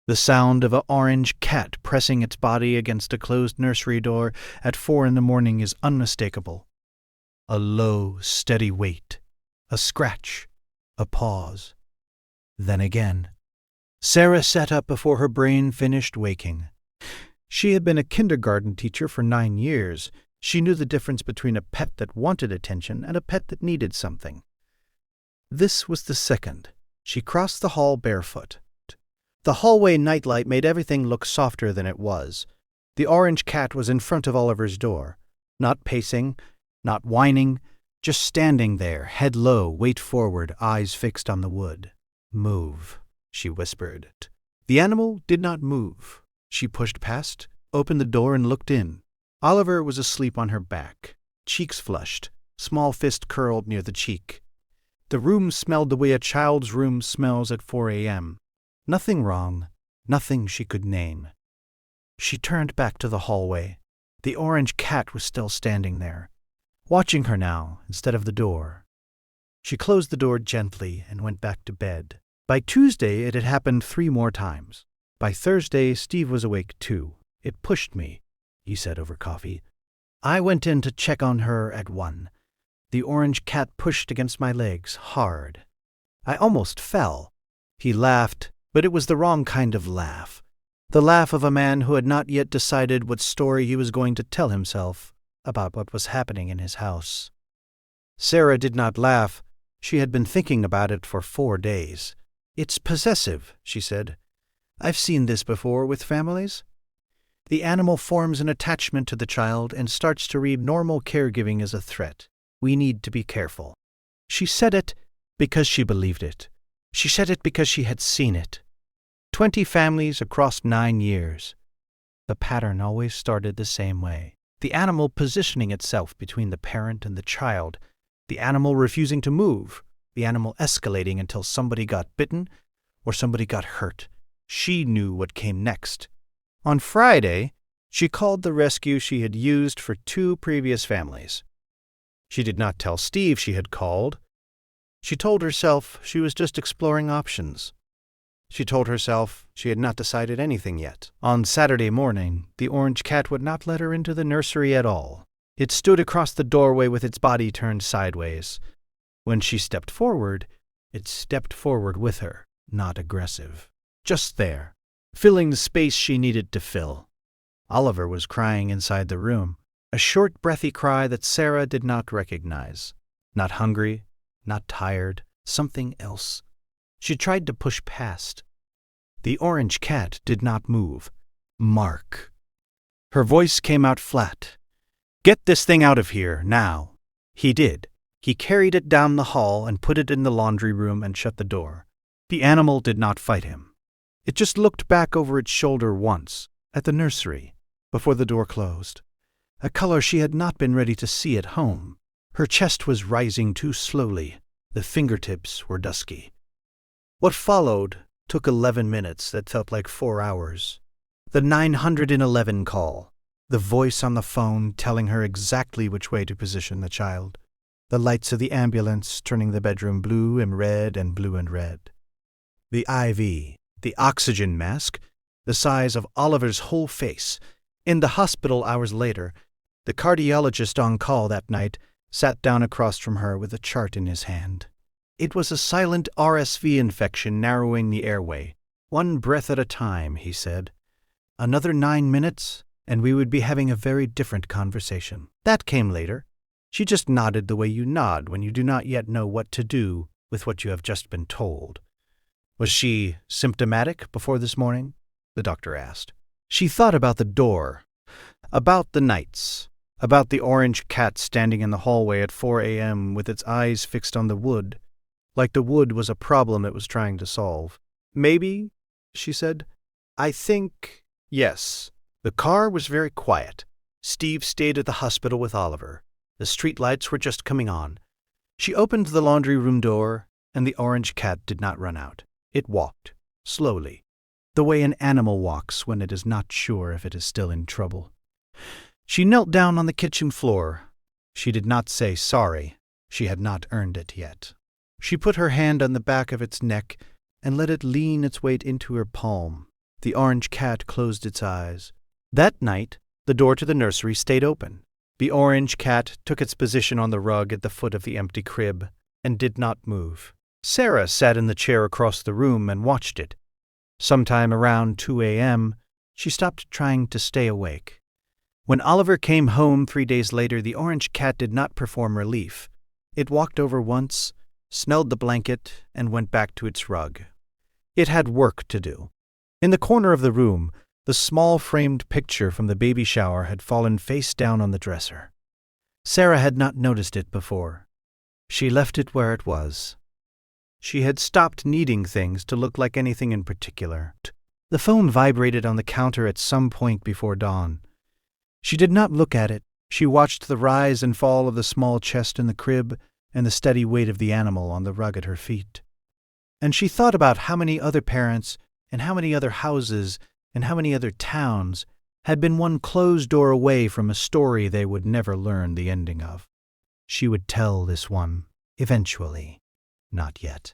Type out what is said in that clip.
The sound of an orange cat pressing its body against a closed nursery door at 4 a.m. is unmistakable. A low, steady wait, a scratch, a pause. Then again. Sarah sat up before her brain finished waking. She had been a kindergarten teacher for 9 years. She knew the difference between a pet that wanted attention and a pet that needed something. This was the second. She crossed the hall barefoot. The hallway nightlight made everything look softer than it was. The orange cat was in front of Oliver's door, not pacing, not whining, just standing there, head low, weight forward, eyes fixed on the wood. "Move," she whispered. The animal did not move. She pushed past, opened the door, and looked in. Oliver was asleep on her back, cheeks flushed, small fist curled near the cheek. The room smelled the way a child's room smells at 4 a.m. Nothing wrong, nothing she could name. She turned back to the hallway. The orange cat was still standing there, watching her now instead of the door. She closed the door gently and went back to bed. By Tuesday, it had happened 3 more times. By Thursday, Steve was awake too. "It pushed me," he said over coffee. "I went in to check on her at 1. The orange cat pushed against my legs hard. I almost fell." He laughed, but it was the wrong kind of laugh. The laugh of a man who had not yet decided what story he was going to tell himself about what was happening in his house. Sarah did not laugh. She had been thinking about it for 4 days. "It's possessive," she said. "I've seen this before with families. The animal forms an attachment to the child and starts to read normal caregiving as a threat. We need to be careful." She said it because she believed it. She said it because she had seen it. 20 families across 9 years. The pattern always started the same way. The animal positioning itself between the parent and the child. The animal refusing to move. The animal escalating until somebody got bitten or somebody got hurt. She knew what came next. On Friday, she called the rescue she had used for 2 previous families. She did not tell Steve she had called. She told herself she was just exploring options. She told herself she had not decided anything yet. On Saturday morning, the orange cat would not let her into the nursery at all. It stood across the doorway with its body turned sideways. When she stepped forward, it stepped forward with her, not aggressive. Just there, filling the space she needed to fill. Oliver was crying inside the room, a short, breathy cry that Sarah did not recognize. Not hungry, not tired, something else. She tried to push past. The orange cat did not move. Mark. Her voice came out flat. "Get this thing out of here, now." He did. He carried it down the hall and put it in the laundry room and shut the door. The animal did not fight him. It just looked back over its shoulder once, at the nursery, before the door closed. A color she had not been ready to see at home. Her chest was rising too slowly. The fingertips were dusky. What followed took 11 minutes that felt like 4 hours. The 911 call. The voice on the phone telling her exactly which way to position the child. The lights of the ambulance turning the bedroom blue and red and blue and red. The IV, the oxygen mask, the size of Oliver's whole face. In the hospital hours later, the cardiologist on call that night sat down across from her with a chart in his hand. It was a silent RSV infection narrowing the airway. 1 breath at a time, he said. Another 9 minutes, and we would be having a very different conversation. That came later. She just nodded the way you nod when you do not yet know what to do with what you have just been told. Was she symptomatic before this morning? The doctor asked. She thought about the door, about the nights, about the orange cat standing in the hallway at 4 a.m. with its eyes fixed on the wood, like the wood was a problem it was trying to solve. "Maybe," she said. "I think, yes." The car was very quiet. Steve stayed at the hospital with Oliver. The streetlights were just coming on. She opened the laundry room door, and the orange cat did not run out. It walked, slowly, the way an animal walks when it is not sure if it is still in trouble. She knelt down on the kitchen floor. She did not say sorry. She had not earned it yet. She put her hand on the back of its neck and let it lean its weight into her palm. The orange cat closed its eyes. That night, the door to the nursery stayed open. The orange cat took its position on the rug at the foot of the empty crib and did not move. Sarah sat in the chair across the room and watched it. Sometime around 2 a.m., she stopped trying to stay awake. When Oliver came home 3 days later, the orange cat did not perform relief. It walked over once, smelled the blanket, and went back to its rug. It had work to do. In the corner of the room, the small framed picture from the baby shower had fallen face down on the dresser. Sarah had not noticed it before. She left it where it was. She had stopped needing things to look like anything in particular. The phone vibrated on the counter at some point before dawn. She did not look at it. She watched the rise and fall of the small chest in the crib and the steady weight of the animal on the rug at her feet. And she thought about how many other parents and how many other houses and how many other towns had been one closed door away from a story they would never learn the ending of. She would tell this one, eventually. Not yet.